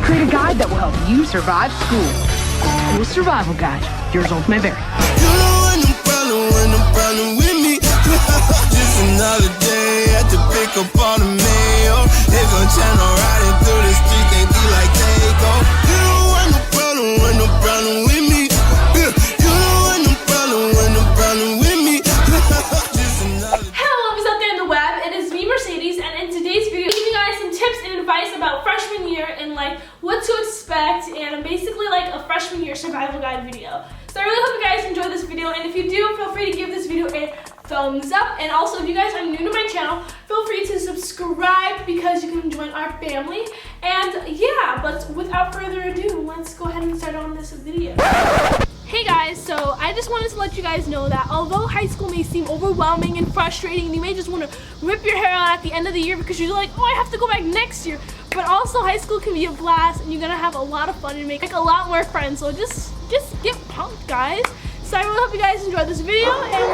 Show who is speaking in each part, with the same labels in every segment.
Speaker 1: Create a guide that will help you survive school. School Survival Guide. Yours ultimate very.
Speaker 2: You know when I'm problem with me. Just another day at the pick up on the mail. They gon' channel riding through the street, they be like they go. You know when no problem with me. You know when no problem with me. Just another.
Speaker 3: Hello, lovers out there in the web. It is me, Myrcedes, and in today's video, I'm giving you guys some tips and advice about freshman year and like what to expect, and basically like a freshman year survival guide video. So I really hope you guys enjoy this video, and if you do, feel free to give this video a thumbs up. And also, if you guys are new to my channel, feel free to subscribe because you can join our family. And yeah, but without further ado, let's go ahead and get started on this video. Hey guys, so I just wanted to let you guys know that although high school may seem overwhelming and frustrating, and you may just want to rip your hair out at the end of the year because you're like, oh, I have to go back next year. But also high school can be a blast, and you're gonna have a lot of fun and make like a lot more friends. So just get pumped, guys. So I really hope you guys enjoyed this video, and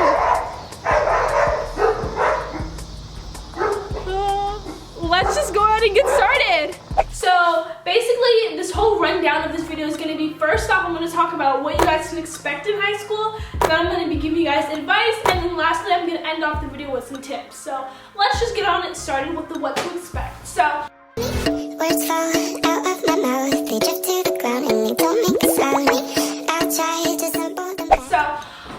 Speaker 3: let's just go ahead and get started. So basically, this whole rundown of this video is going to be, first off, I'm going to talk about what you guys can expect in high school. Then I'm going to be giving you guys advice, and then lastly, I'm going to end off the video with some tips. So let's just get on it started with the what to expect. So
Speaker 4: words fall out of my mouth, they drift to the ground and they don't make a sound. I'll try to simple them down.
Speaker 3: So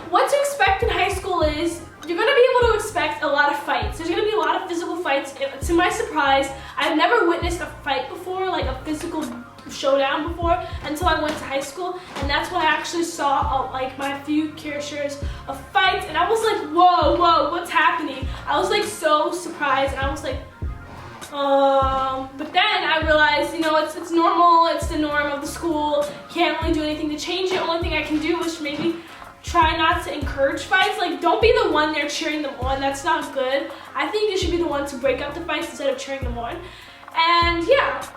Speaker 3: what to expect in high school is you're going to be able to expect a lot of fights. There's going to be a lot of physical fights. To my surprise, I've never witnessed a fight before, like a physical showdown before, until I went to high school. And that's when I actually saw like my few characters of fights, and I was like, whoa, what's happening? I was like so surprised, and I was like, but then I realized, you know, it's normal, it's the norm of the school. Can't really do anything to change it. Only thing I can do is maybe try not to encourage fights. Like, don't be the one there cheering them on. That's not good. I think you should be the one to break up the fights instead of cheering them on. And yeah,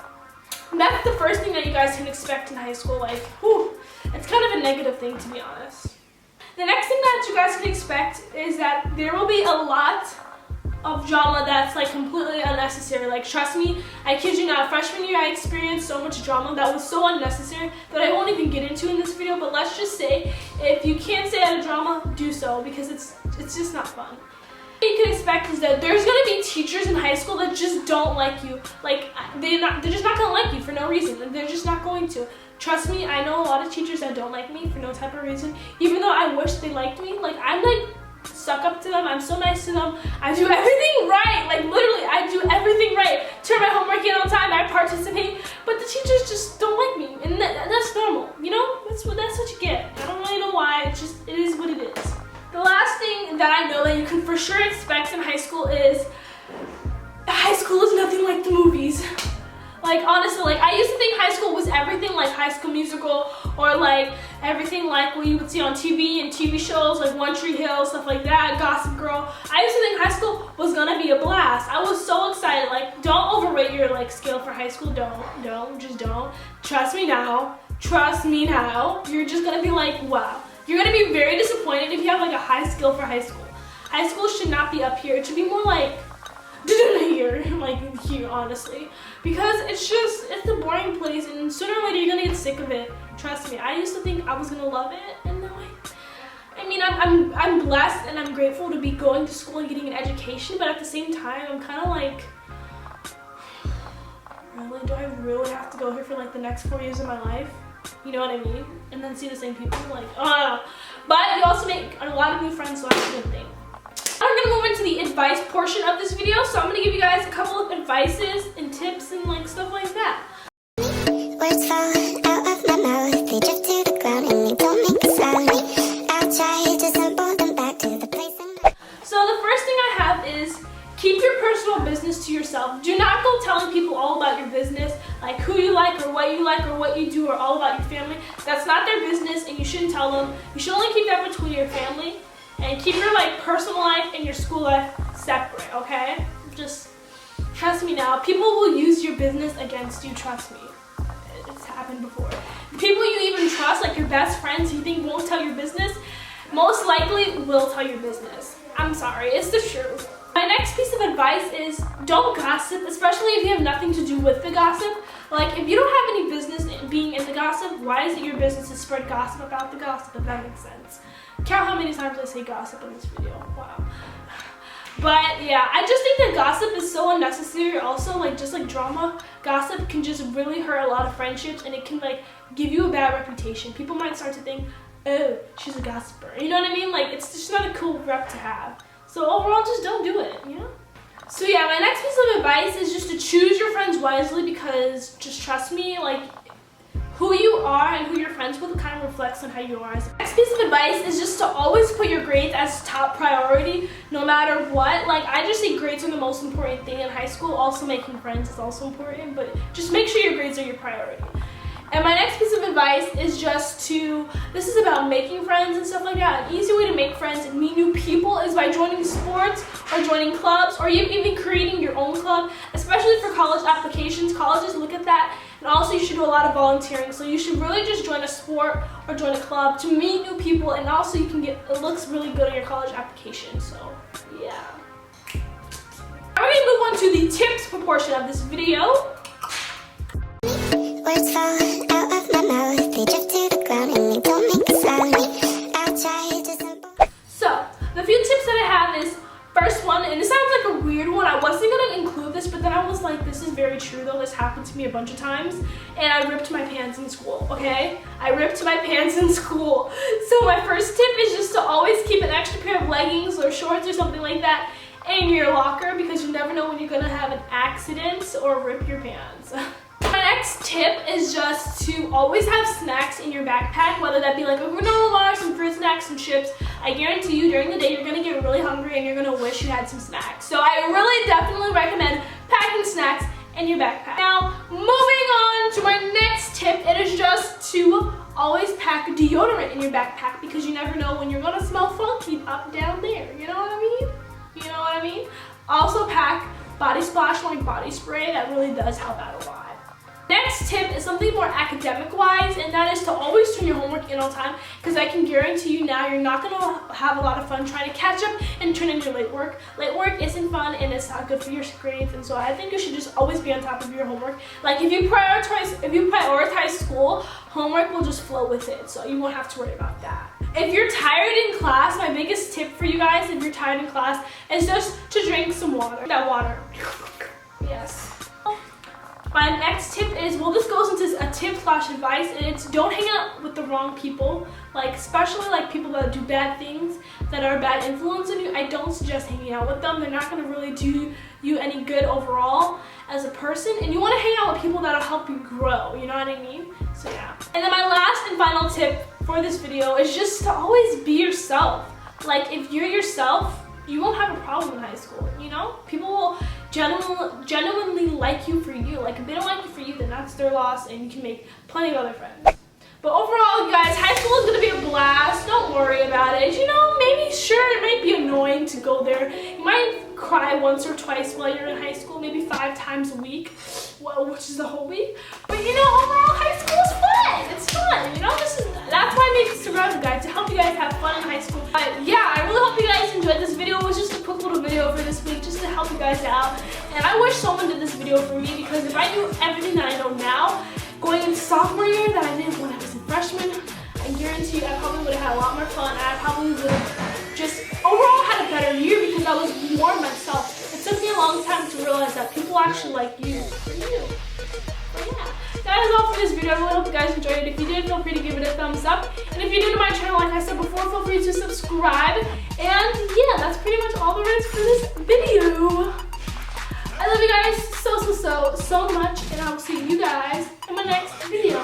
Speaker 3: that's the first thing that you guys can expect in high school. Like, whew, it's kind of a negative thing, to be honest. The next thing that you guys can expect is that there will be a lot of drama that's like completely unnecessary. Like, trust me, I kid you not, freshman year I experienced so much drama that was so unnecessary that I won't even get into in this video. But let's just say, if you can't stay out of drama, do so, because it's just not fun. What you can expect is that there's gonna be teachers in high school that just don't like you. Like, they're just not gonna like you for no reason. They're just not going to. Trust me, I know a lot of teachers that don't like me for no type of reason, even though I wish they liked me. Like, I'm like suck up to them, I'm so nice to them, I do everything right, like literally I do everything right, turn my homework in on time, I participate, but the teachers just don't like me, and that's normal, you know, that's what you get. I don't really know why, it is what it is. The last thing that I know that you can for sure expect in high school is, high school is nothing like the movies. Like, honestly, like, I used to think high school was everything like High School Musical, or like everything like what you would see on TV and TV shows like One Tree Hill, stuff like that, Gossip Girl. I used to think high school was gonna be a blast. I was so excited. Like, don't overrate your like skill for high school. Just don't. Trust me now. You're just gonna be like, wow. You're gonna be very disappointed if you have like a high skill for high school. High school should not be up here. It should be more like here, like here, honestly, because it's a boring place, and sooner or later you're gonna get sick of it. Trust me. I used to think I was gonna love it, and now I mean, I'm blessed and I'm grateful to be going to school and getting an education, but at the same time, I'm kind of like, really, do I really have to go here for like the next 4 years of my life? You know what I mean? And then see the same people, like, oh. But you also make a lot of new friends, so that's a good thing. I'm gonna move into the advice portion of this video, so I'm gonna give you guys a couple of advices and tips and like stuff like that.
Speaker 4: Words fall out of my mouth, they drift to the ground and they don't make a sound. I'll try to simple them back to the place.
Speaker 3: So the first thing I have is, keep your personal business to yourself. Do not go telling people all about your business, like who you like or what you do, or all about your family. That's not their business, and you shouldn't tell them. You should only keep that between your family, and keep your like personal life and your school life separate, okay? Just trust me now. People will use your business against you, trust me. It's happened before. The people you even trust, like your best friends who you think won't tell your business, most likely will tell your business. I'm sorry, it's the truth. My next piece of advice is don't gossip, especially if you have nothing to do with the gossip. Like, if you don't have any business being in the gossip, why is it your business to spread gossip about the gossip, if that makes sense? Count how many times I say gossip in this video. Wow. But yeah, I just think that gossip is so unnecessary. Also, like, just like drama, gossip can just really hurt a lot of friendships, and it can like give you a bad reputation. People might start to think, oh, she's a gossiper. You know what I mean? Like, it's just not a cool rep to have. So overall, just don't do it, you know? So yeah, my next piece of advice is just to choose your friends wisely, because just trust me, like, who you are and who you're friends with kind of reflects on how you are. Next piece of advice is just to always put your grades as top priority, no matter what. Like, I just think grades are the most important thing in high school. Also, making friends is also important, but just make sure your grades are your priority. And my next piece of advice is just to, this is about making friends and stuff like that. An easy way to make friends and meet new people is by joining sports or joining clubs, or even creating your own club, especially for college applications. Colleges look at that. And also, you should do a lot of volunteering. So you should really just join a sport or join a club to meet new people, and also you can get, it looks really good on your college application. So yeah. Now we're gonna move on to the tips portion of this video.
Speaker 4: Words fall out of my mouth, they drift to the ground and they don't make a sound. I'll try to simple.
Speaker 3: So, the few tips that I have is, first one, and it sounds like a weird one, I wasn't gonna include this, but then I was like, this is very true though, this happened to me a bunch of times, and I ripped my pants in school, okay? I ripped my pants in school. So my first tip is just to always keep an extra pair of leggings or shorts or something like that in your locker, because you never know when you're gonna have an accident or rip your pants. My next tip is just to always have snacks in your backpack, whether that be like a granola bar, some fruit snacks, some chips. I guarantee you during the day you're gonna get really hungry and you're gonna wish you had some snacks. So I really definitely recommend packing snacks in your backpack. Now, moving on to my next tip, it is just to always pack deodorant in your backpack, because you never know when you're gonna smell funky up down there. You know what I mean? You know what I mean? Also pack body splash, like body spray. That really does help out a lot. Next tip is something more academic-wise, and that is to always turn your homework in on time, because I can guarantee you now you're not going to have a lot of fun trying to catch up and turn in your late work. Late work isn't fun, and it's not good for your grades, and so I think you should just always be on top of your homework. Like, if you prioritize school, homework will just flow with it, so you won't have to worry about that. If you're tired in class, my biggest tip for you guys, if you're tired in class, is just to drink some water. That water. Yes. My next tip is, well, this goes into a tip/advice, and it's don't hang out with the wrong people, like especially like people that do bad things, that are a bad influence on you. I don't suggest hanging out with them. They're not going to really do you any good overall as a person, and you want to hang out with people that'll help you grow, you know what I mean? So yeah. And then my last and final tip for this video is just to always be yourself. Like, if you're yourself, you won't have a problem in high school, you know? People will genuinely like you for you. Like, if they don't like you for you, then that's their loss, and you can make plenty of other friends. But overall, guys, high school is gonna be a blast. Don't worry about it. You know, maybe, sure, it might be annoying to go there. You might cry once or twice while you're in high school, maybe 5 times a week, well, which is the whole week. But you know, overall, high school is fun. It's fun, you know? That's why I make this survival guide, to help you guys have fun in high school. But yeah, I really hope you guys enjoyed this video. It was just a quick little video for this week, just to help you guys out. And I wish someone did this video for me, because if I knew everything that I know now, going into sophomore year that I did when I was a freshman, I guarantee you I probably would have had a lot more fun, and I probably would have just overall had a better year, because I was more myself. It took me a long time to realize that people actually like you for you. But yeah, that is all for this video. I really hope you guys enjoyed it. If you did, feel free to give it a thumbs up. And if you're new to my channel, like I said before, feel free to subscribe. And yeah, that's pretty much all there is for this video. I love you guys so much, and I will see you guys in my next video.